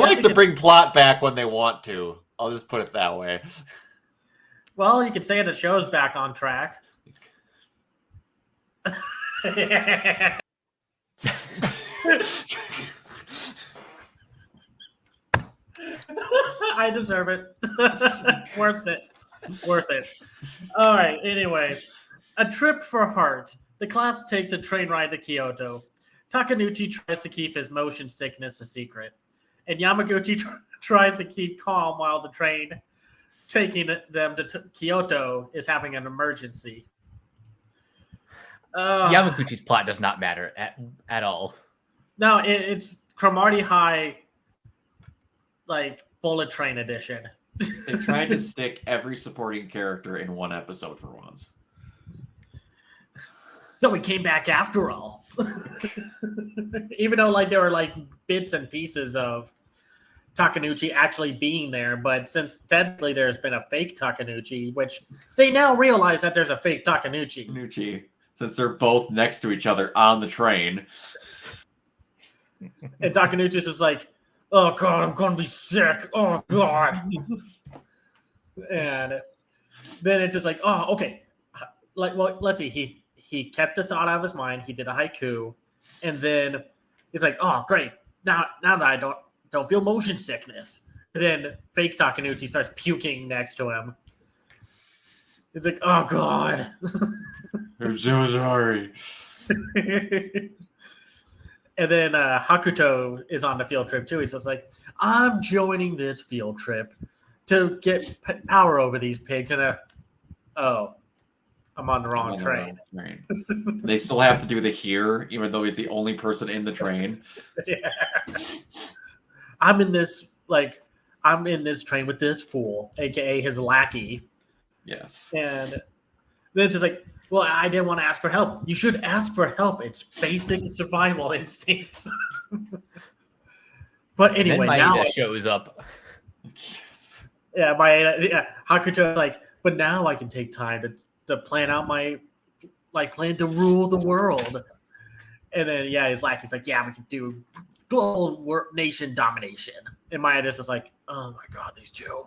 They like to bring plot back when they want to. I'll just put it that way. Well, you could say the show's back on track. I deserve it. Worth it. All right, anyway. A trip for heart. The class takes a train ride to Kyoto. Takenouchi tries to keep his motion sickness a secret. And Yamaguchi tries to keep calm while the train taking them to Kyoto is having an emergency. Yamaguchi's plot does not matter at all. No, it's Cromartie High, like, bullet train edition. They tried to stick every supporting character in one episode for once. So we came back after all. Even though like there were like bits and pieces of Takenouchi actually being there, but since technically there's been a fake Takenouchi, which they now realize that there's a fake Takenouchi. Since they're both next to each other on the train. And Takenouchi's just like, oh god, I'm gonna be sick. Oh god. And then it's just like, oh, okay. Like, well, let's see. He kept the thought out of his mind. He did a haiku, and then it's like, oh, great. Now that I don't feel motion sickness. And then fake Takenouchi starts puking next to him. It's like, oh god. I'm so sorry. And then Hakuto is on the field trip too. He's just like, I'm joining this field trip to get power over these pigs. And I'm on the wrong train. They still have to do the here, even though he's the only person in the train. Yeah. I'm in this train with this fool, aka his lackey. Yes. And then it's just like, well, I didn't want to ask for help. You should ask for help. It's basic survival instinct. But anyway, and then now Maede shows up. Yes. Yeah, Hakuto like, but now I can take time to plan out my plan to rule the world. And then his lackey's like, yeah, we can do global nation domination. And Maeda's just like, oh my god, these two.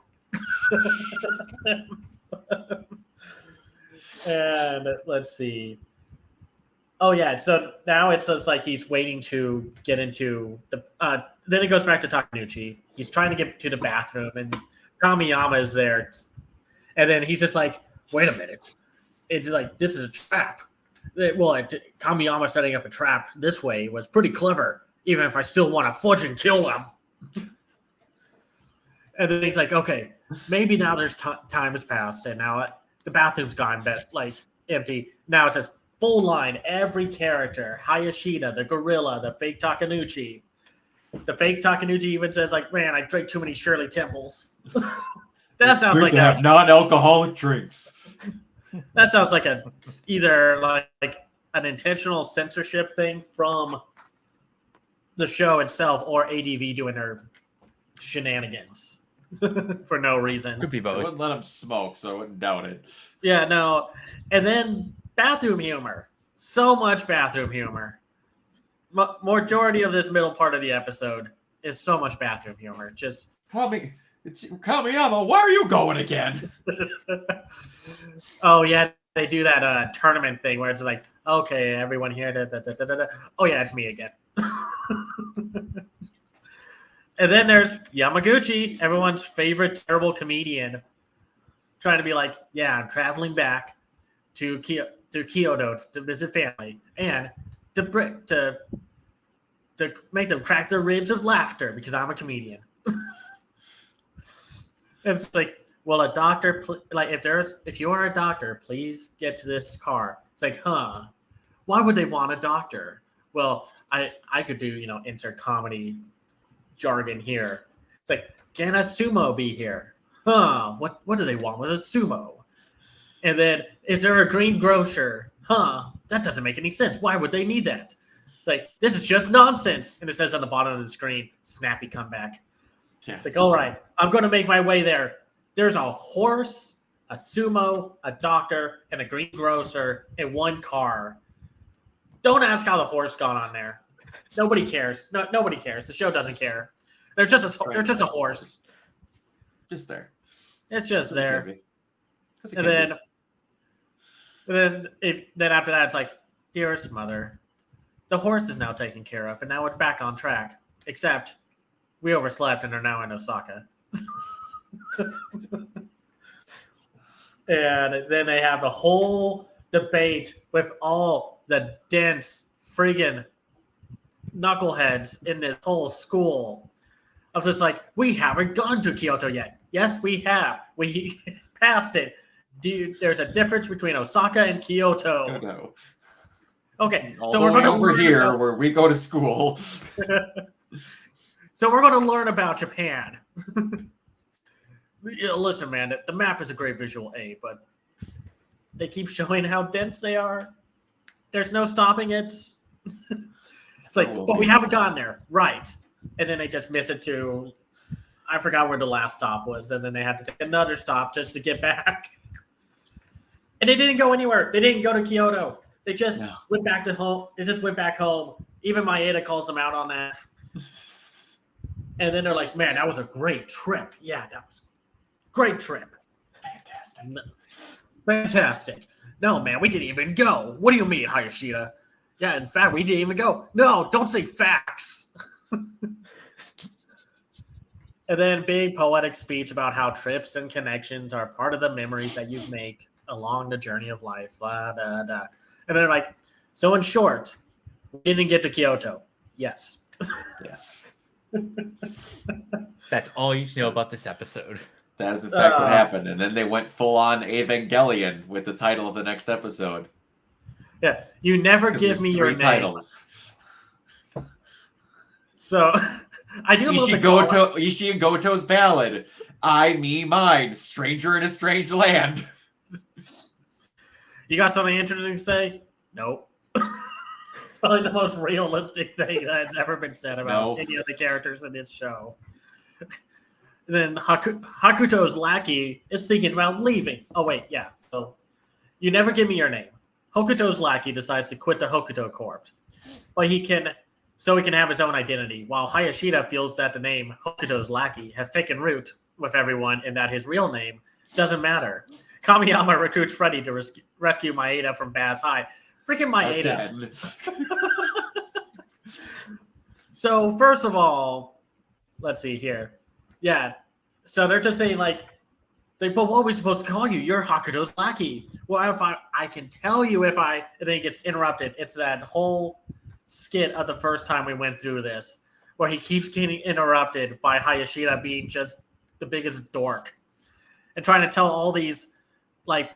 And let's see. Oh yeah, so now it's like he's waiting to get into the. Then it goes back to Takenouchi. He's trying to get to the bathroom, and Kamiyama is there, and then he's just like, "Wait a minute! It's like this is a trap." Kamiyama setting up a trap this way was pretty clever, even if I still want to fudge and kill him. And then he's like, "Okay, maybe now there's time has passed, and now the bathroom's gone, but empty. Now it says full line, every character, Hayashida, the gorilla, the fake Takenouchi. The fake Takenouchi even says like, man, I drank too many Shirley Temples. That sounds like to have non-alcoholic drinks. That sounds like either an intentional censorship thing from the show itself or ADV doing their shenanigans. For no reason. Could be I both. wouldn't let him smoke, so I wouldn't doubt it. Yeah, no. And then bathroom humor. So much bathroom humor. Majority of this middle part of the episode is so much bathroom humor. Just it's Kamiyama, where are you going again? Oh yeah, they do that tournament thing where it's like, okay, everyone here. Oh yeah, it's me again. And then there's Yamaguchi, everyone's favorite terrible comedian, trying to be like, yeah, I'm traveling back to Kyoto to visit family and to make them crack their ribs of laughter because I'm a comedian. And it's like, well, a doctor, if you are a doctor, please get to this car. It's like, huh? Why would they want a doctor? Well, I could do, insert comedy jargon here. It's like, can a sumo be here? Huh? What do they want with a sumo? And then, is there a green grocer? Huh? That doesn't make any sense. Why would they need that? It's like, this is just nonsense. And it says on the bottom of the screen, snappy comeback. Yes. It's like, all right, I'm going to make my way there. There's a horse, a sumo, a doctor, and a green grocer in one car. Don't ask how the horse got on there. Nobody cares. No, nobody cares. The show doesn't care. They're just a horse. Just there. It's just there. Because And then after that, it's like, dearest mother, the horse is now taken care of, and now it's back on track. Except we overslept and are now in Osaka. And then they have a whole debate with all the dense friggin' knuckleheads in this whole school. Of just like, we haven't gone to Kyoto yet. Yes, we have. We passed it. Dude, there's a difference between Osaka and Kyoto. No. Okay, All so the we're way going to over here where we go to school. So we're going to learn about Japan. Listen, man, the map is a great visual aid, but they keep showing how dense they are. There's no stopping it. It's like, but we haven't gotten there, right? And then they just miss it to, I forgot where the last stop was, and then they had to take another stop just to get back. And they didn't go anywhere. They didn't go to Kyoto. They just went back to home. They just went back home. Even Maeda calls them out on that. And then they're like, man, that was a great trip. Yeah, that was a great trip. Fantastic. No, man, we didn't even go. What do you mean, Hayashida? Yeah, in fact, we didn't even go. No, don't say facts. And then big poetic speech about how trips and connections are part of the memories that you make along the journey of life. Blah, blah, blah. And they're like, so in short, we didn't get to Kyoto. Yes. Yes. That's all you should know about this episode. That is in fact what happened. And then they went full on Evangelion with the title of the next episode. Yeah. You never give me your name. Titles. So I do love Ishii and Goto's ballad. I, me, mine. Stranger in a strange land. You got something interesting to say? Nope. Probably the most realistic thing that's ever been said about any of the characters in this show. Then Hakuto's lackey is thinking about leaving. Oh, wait, yeah. So you never give me your name. Hokuto's lackey decides to quit the Hokuto Corps. But he can have his own identity, while Hayashida feels that the name Hokuto's lackey has taken root with everyone and that his real name doesn't matter. Kamiyama recruits Freddy to rescue Maeda from Baz High. Freaking Maeda. So, first of all, let's see here. Yeah. So they're just saying, but what are we supposed to call you? You're Hakuto's lackey. Well, if I can tell you and then it gets interrupted. It's that whole skit of the first time we went through this, where he keeps getting interrupted by Hayashida being just the biggest dork and trying to tell all these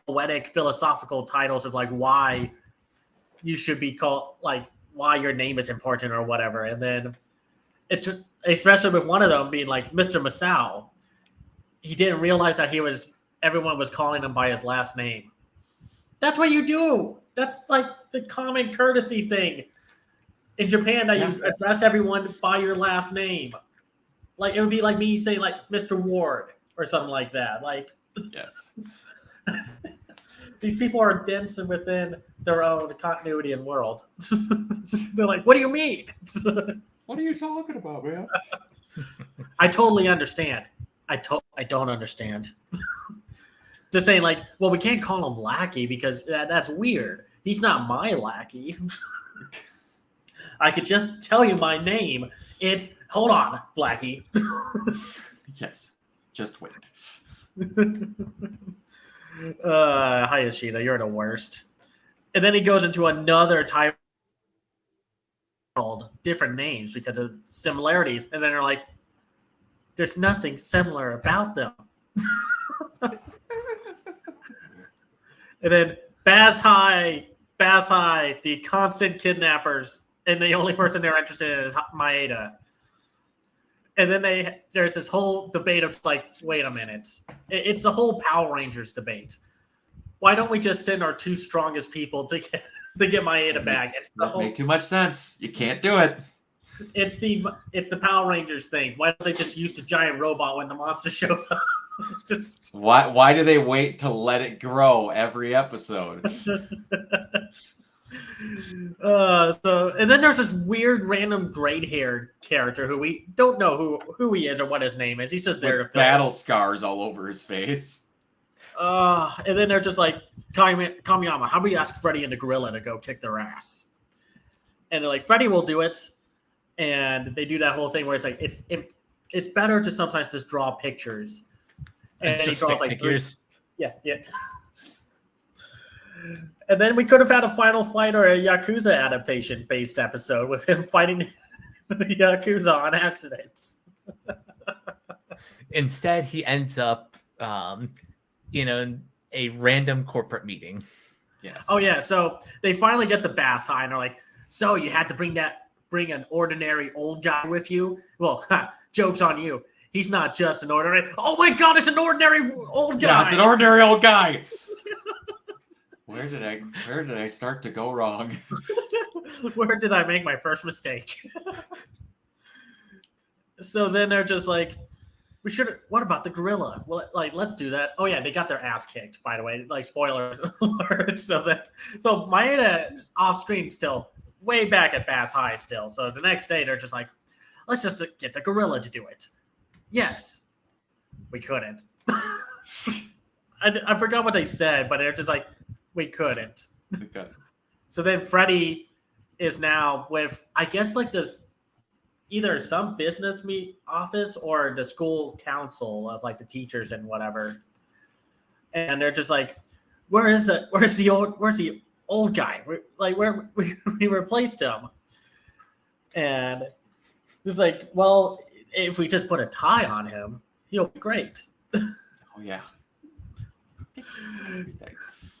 poetic philosophical titles of why you should be called, why your name is important or whatever. And then it's especially with one of them being Mr. Masao, he didn't realize that everyone was calling him by his last name. That's what you do. That's the common courtesy thing in Japan, that you address everyone by your last name. It would be like me saying Mr. Ward or something like that. Yes. These people are dense and within their own continuity and world. They're like, what do you mean? What are you talking about, man? I totally understand. I don't understand. Just saying well, we can't call him lackey because that's weird. He's not my lackey. I could just tell you my name. It's, hold on, lackey. Yes. Just wait. Hayashida, you're the worst. And then he goes into another type called different names because of similarities. And then they're like, there's nothing similar about them. And then Baz High, the constant kidnappers, and the only person they're interested in is Maeda. And then there's this whole debate of wait a minute. It's the whole Power Rangers debate. Why don't we just send our two strongest people to get Maeda back? That make too much sense. You can't do it. It's the Power Rangers thing. Why don't they just use the giant robot when the monster shows up? Just why do they wait to let it grow every episode? And then there's this weird random gray-haired character who we don't know who he is or what his name is. He's just there With to fill. battle scars all over his face. And then they're just like, Kamiyama, how about you ask Freddy and the gorilla to go kick their ass? And they're like, Freddy will do it. And they do that whole thing where it's like, it's better to sometimes just draw pictures. And It's he just draws stick like figures. yeah. And then we could have had a Final Fight or a Yakuza adaptation based episode with him fighting the Yakuza on accident. Instead, he ends up, in a random corporate meeting. Yes. Oh yeah, so they finally get the bass high and they're like, so you had to bring an ordinary old guy with you? Well, joke's on you. He's not just an ordinary. Oh my God, it's an ordinary old guy. Yeah, it's an ordinary old guy. Where did I start to go wrong? Where did I make my first mistake? So then they're just like, what about the gorilla? Well, like, let's do that. Oh yeah, they got their ass kicked, by the way. Like, spoiler alert. So Maeda off screen still way back at Bass High still. So the next day they're just like, let's just get the gorilla to do it. Yes. We couldn't. I forgot what they said, but they're just like, we couldn't. Okay. So then Freddy is now with, I guess, like this, either some business office or the school council of like the teachers and whatever. And they're just like, where's the old guy? Where we replaced him. And it's like, well, if we just put a tie on him, he'll be great. Oh yeah.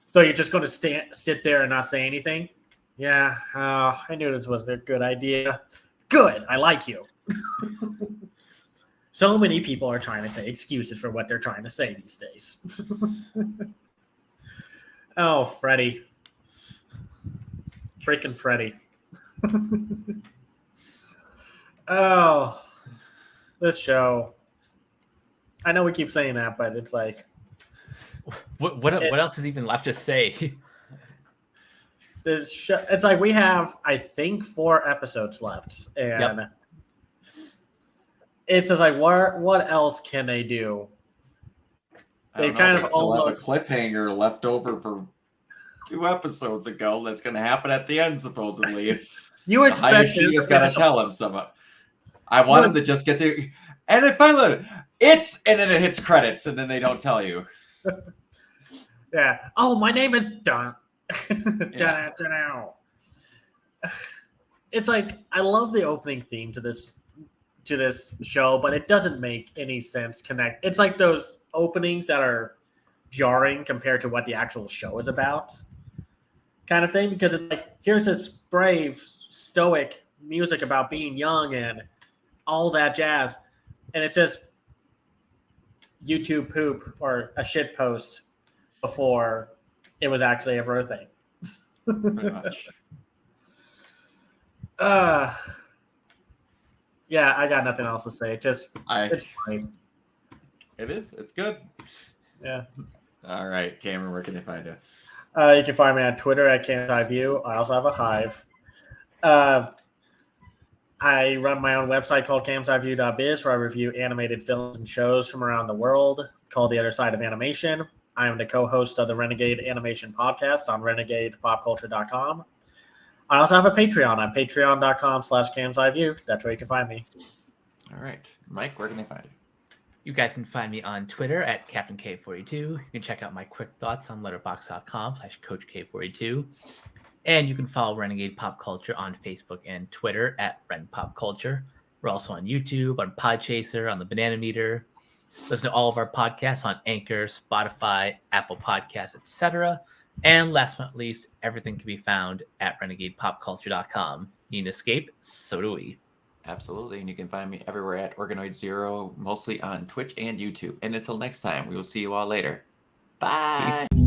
So you're just going to sit there and not say anything? Yeah, I knew this was a good idea. Good, I like you. So many people are trying to say excuses for what they're trying to say these days. Oh, Freddy. Freaking Freddy. Oh, this show. I know we keep saying that, but it's like, What else is even left to say? it's like we have, I think, 4 episodes left, and it's just like, what else can they do? They kind of almost have a cliffhanger left over for 2 episodes ago. That's going to happen at the end, supposedly. You expect Hayashi's got to tell him some. I want him to just get to, and if I let and then it hits credits, and then they don't tell you. Yeah. Oh, my name is Don. Yeah. It's like, I love the opening theme to this show, but it doesn't make any sense connect. It's like those openings that are jarring compared to what the actual show is about, kind of thing, because it's like, here's this brave, stoic music about being young and all that jazz, and it's just YouTube poop or a shit post before it was actually ever a thing. Pretty much. Yeah, I got nothing else to say. It's fine. It is. It's good. Yeah. All right, Cameron, where can they find you? You can find me on Twitter at CamsIView. I also have a Hive. I run my own website called camsiview.biz, where I review animated films and shows from around the world called The Other Side of Animation. I am the co-host of the Renegade Animation Podcast on renegadepopculture.com. I also have a Patreon on patreon.com/camsiview. That's where you can find me. All right. Mike, where can they find you? You guys can find me on Twitter at CaptainK42. You can check out my quick thoughts on letterboxd.com/CoachK42. And you can follow Renegade Pop Culture on Facebook and Twitter at Ren Pop Culture. We're also on YouTube, on Podchaser, on the Banana Meter. Listen to all of our podcasts on Anchor, Spotify, Apple Podcasts, etc. And last but not least, everything can be found at renegadepopculture.com. You need an escape? So do we. Absolutely. And you can find me everywhere at Organoid Zero, mostly on Twitch and YouTube. And until next time, we will see you all later. Bye. Peace.